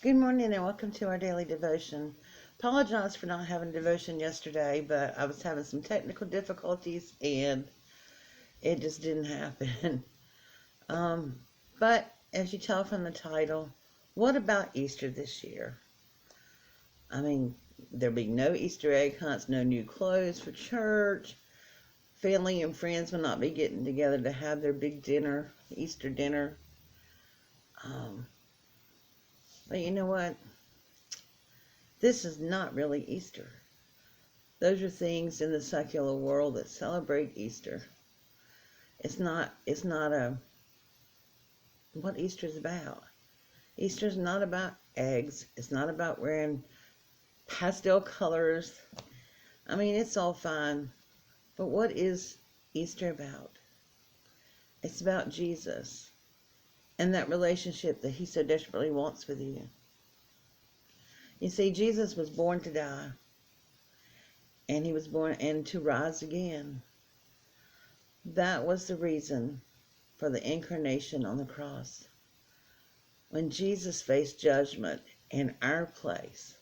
Good morning and welcome to our daily devotion. Apologize for not having devotion yesterday, but I was having some technical difficulties and it just didn't happen. um, but as you tell from the title, what about Easter this year? I mean, there'll be no Easter egg hunts, no new clothes for church. Family and friends will not be getting together to have their big dinner, Easter dinner. Um, but you know what? This is not really Easter. Those are things in the secular world that celebrate Easter. It's not what Easter's about. Easter's not about eggs. It's not about wearing pastel colors. I mean, it's all fine. But what is Easter about? It's about Jesus and that relationship that he so desperately wants with you. You see, Jesus was born to die, and he was born and to rise again. That was the reason for the incarnation on the cross. When Jesus faced judgment in our place,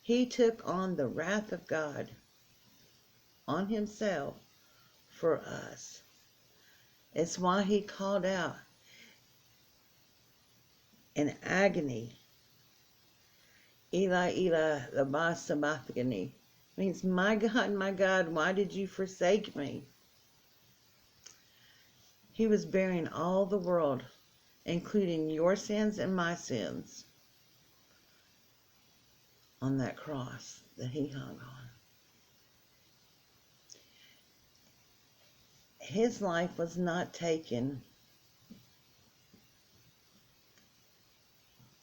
he took on the wrath of God on himself for us. It's why he called out in agony, Eli, Eli, lama sabachthani. Means, my God, why did you forsake me? He was bearing all the world, including your sins and my sins, on that cross that he hung on. His life was not taken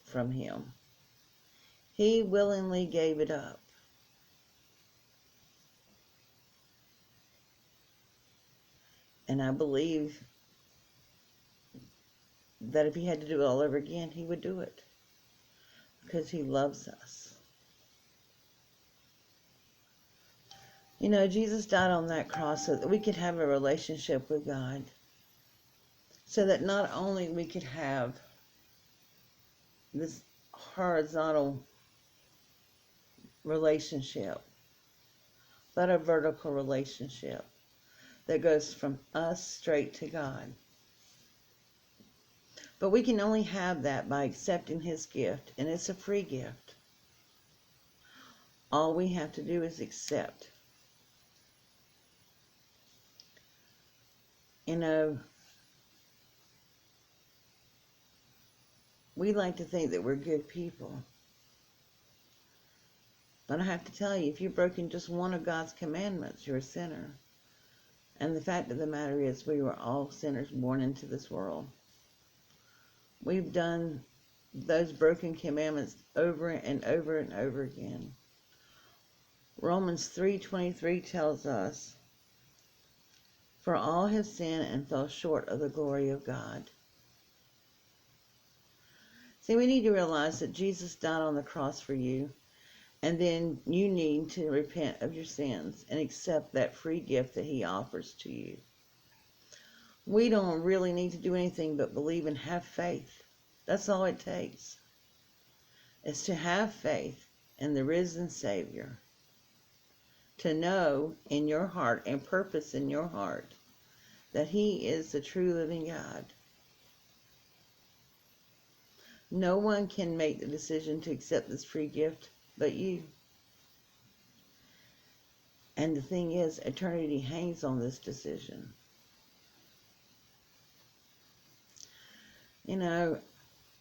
from him. He willingly gave it up. And I believe that if he had to do it all over again, he would do it. Because he loves us. You know, Jesus died on that cross so that we could have a relationship with God. So that not only we could have this horizontal relationship, but a vertical relationship that goes from us straight to God. But we can only have that by accepting his gift, and it's a free gift. All we have to do is accept. You know, we like to think that we're good people. But I have to tell you, if you've broken just one of God's commandments, you're a sinner. And the fact of the matter is, we were all sinners born into this world. We've done those broken commandments over and over and over again. Romans 3:23 tells us, for all have sinned and fell short of the glory of God. See, we need to realize that Jesus died on the cross for you, and then you need to repent of your sins and accept that free gift that he offers to you. We don't really need to do anything but believe and have faith. That's all it takes. It's to have faith in the risen Savior. To know in your heart and purpose in your heart that he is the true living God. No one can make the decision to accept this free gift but you. And the thing is, eternity hangs on this decision. You know,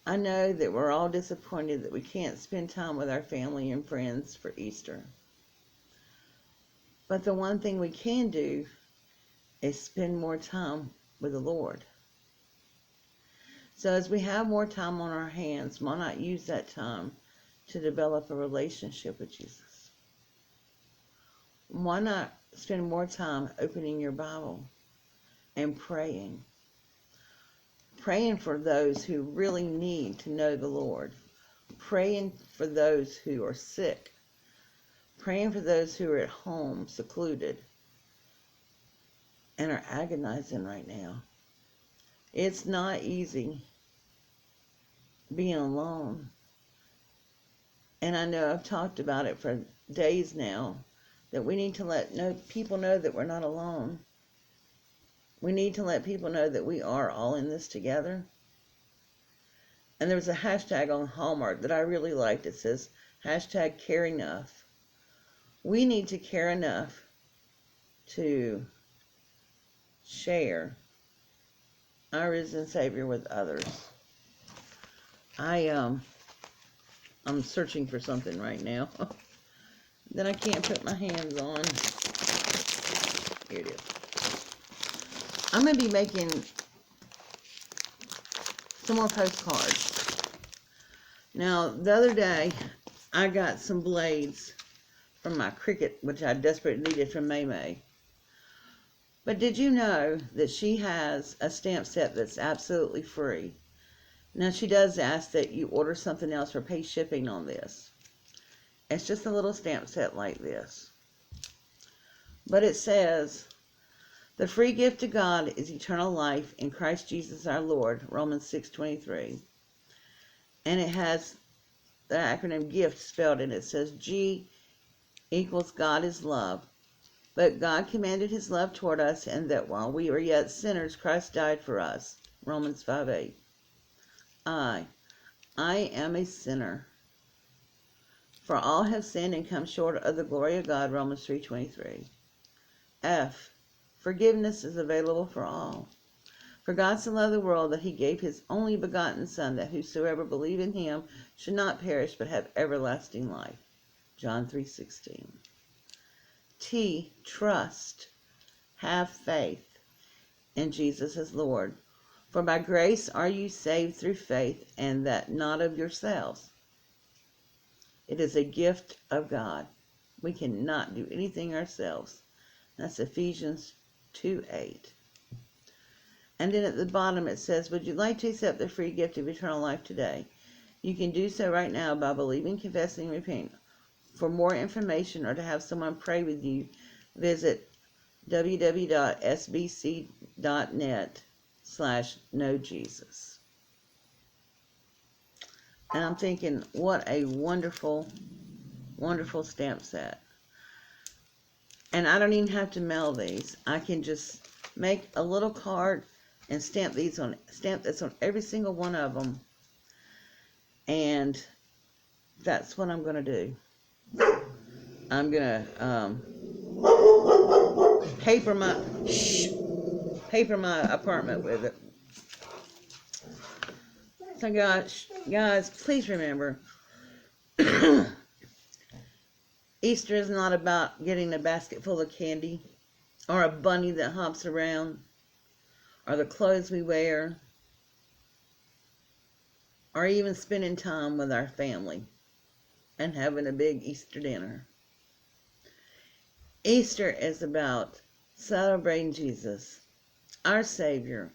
I know that we're all disappointed that we can't spend time with our family and friends for Easter. But the one thing we can do is spend more time with the Lord. So as we have more time on our hands, why not use that time to develop a relationship with Jesus? Why not spend more time opening your Bible and praying? Praying for those who really need to know the Lord. Praying for those who are sick. Praying for those who are at home, secluded, and are agonizing right now. It's not easy being alone. And I know I've talked about it for days now, that we need to let people know that we're not alone. We need to let people know that we are all in this together. And there was a hashtag on Hallmark that I really liked. It says, hashtag care enough. We need to care enough to share our risen Savior with others. I'm searching for something right now that I can't put my hands on. Here it is. I'm going to be making some more postcards. Now, the other day, I got some blades from my Cricut, which I desperately needed from May May. But did you know that she has a stamp set that's absolutely free? Now, she does ask that you order something else or pay shipping on this. It's just a little stamp set like this. But it says, the free gift of God is eternal life in Christ Jesus our Lord, Romans 6:23. And it has the acronym GIFT spelled in it. It says G equals God is love. But God commanded his love toward us, and that while we were yet sinners, Christ died for us, Romans 5:8. I am a sinner. For all have sinned and come short of the glory of God, Romans 3:23. F, forgiveness is available for all. For God so loved the world that he gave his only begotten Son, that whosoever believe in him should not perish but have everlasting life, John 3:16. T, trust, have faith in Jesus as Lord. For by grace are you saved through faith, and that not of yourselves. It is a gift of God. We cannot do anything ourselves. That's Ephesians 2:8. And then at the bottom it says, would you like to accept the free gift of eternal life today? You can do so right now by believing, confessing, and repenting. For more information or to have someone pray with you, visit www.sbc.net/knowjesus. And I'm thinking, what a wonderful, wonderful stamp set. And I don't even have to mail these. I can just make a little card and stamp this on every single one of them. And that's what I'm going to do. I'm going to paper my apartment with it. So guys, please remember, Easter is not about getting a basket full of candy, or a bunny that hops around, or the clothes we wear, or even spending time with our family and having a big Easter dinner. Easter is about celebrating Jesus, our Savior,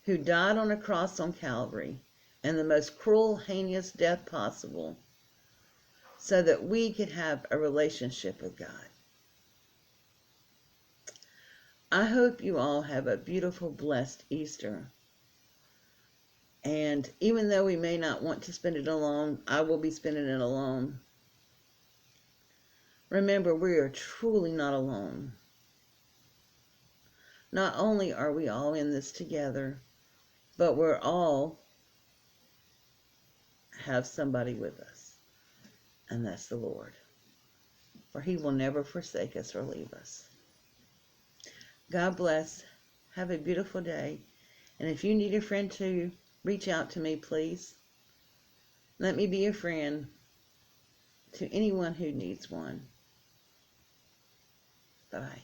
who died on a cross on Calvary in the most cruel, heinous death possible, so that we could have a relationship with God. I hope you all have a beautiful, blessed Easter. And even though we may not want to spend it alone, I will be spending it alone. Remember, we are truly not alone. Not only are we all in this together, but we're all have somebody with us, and that's the Lord. For he will never forsake us or leave us. God bless. Have a beautiful day. And if you need a friend to reach out to me, please. Let me be a friend to anyone who needs one. Bye-bye.